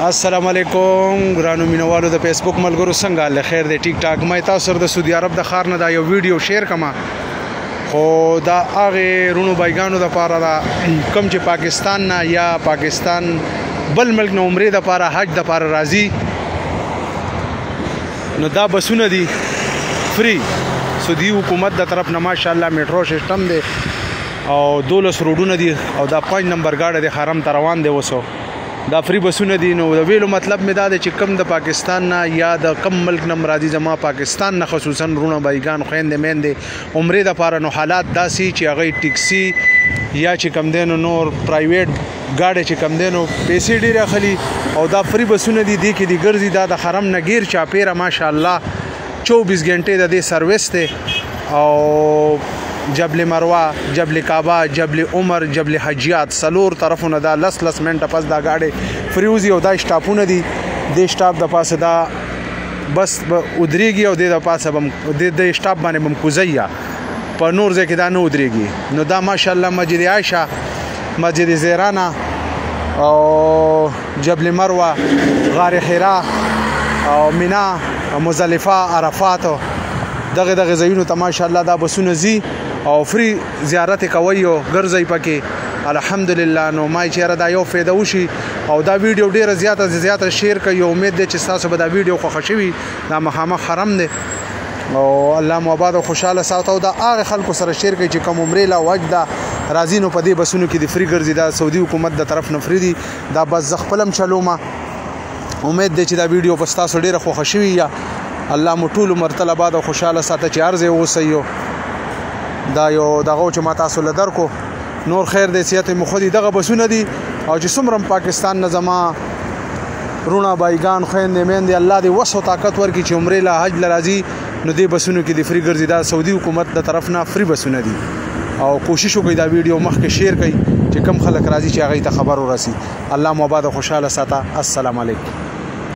السلام علیکم ګرانو مینوالو د فیسبوک ملګرو څنګه الله خیر دی ټیک ټاک مې تاسو سره د سعودي عرب د ښار نه دا یو ویډیو شیر کما خو دا هغه رونو بایګانو د پاره دا کم چې پاکستان نه یا پاکستان بل ملک نه عمره د پاره حج د پاره راځي نو دا بسونه دي فری سعودي حکومت د طرف نه ماشاءالله میټرو سیستم دی او 12 روډونه دي او دا 5 نمبر گاډه د حرم ته روان دی وسو دا فری بسونه دي نو د ویلو مطلب مې دا دی چې کم د پاکستان نه یا د کم ملک نه مرادي زما پاکستان نه خصوصا رونه بایګان خويندې میندې عمره د پاره نو حالات داسي چې هغه ټیکسي یا چې کم دینو نور پرایویټ گاډي چې کم دینو پیسې ډیر اخلي او دا فری بسونه دي د کې دي ګرځي دا د حرم نه غیر چاپیره ماشاءالله 24 غنټه د دې سرویس ته او جبل مروه جبل کعبه جبل عمر جبل حجیات سلور طرفونه دا لس منټه پس دا گاډي فریوزي او دا سټاپونه دي د سټاپ د پاسه دا بس ودريږي او د پاسه بم د سټاپ باندې بم کوزیا په نور ځکه دا نه ودريږي نو دا ماشاءالله مسجد عائشه مسجد زیرانه او جبل مروه غار حرا او مینا مزدلفه عرفات دغه ځایونو ته ماشاءالله دا بسونه زی او فری زیارت کوي او ګرځي پکې الحمدلله نو ما چیرې دا یو فایده وشي او دا ویډیو ډیره زیاته شیر کوي امید ده چې تاسو به دا ویډیو خوښ شي دا مخامخ حرم دی او الله مو آباد او خوشاله ساتو دا هغه خلکو سره شیر کوي چې کوم عمره لا وجدا راځي نو په دې بسونو کې د فری ګرځي دا سعودي حکومت د طرف نه فری دي دا بس زخپلم چلوما امید ده چې دا ویډیو په تاسو ډیره خوښ شي یا الله مو ټول مرتله بعد او خوشاله ساته چې ارزه وسیو دا یو دغه چې ما تاسو له درکو نور خیر دې سیاته مخدي دغه بسونه دي او چې څومره پاکستان نه زما رونا بایګان خويندې میندې الله دې وسو طاقت ورکړي چې عمره لا حج لراځي نو دې بسونو کې د فری ګرځي دا سعودي حکومت د طرف نه فری بسونه دي او کوشش وکړئ دا ویډیو مخکې شیر کړئ چې کم خلک راځي چې هغه ته خبر ورسي الله مو آباد او خوشاله ساته السلام علیکم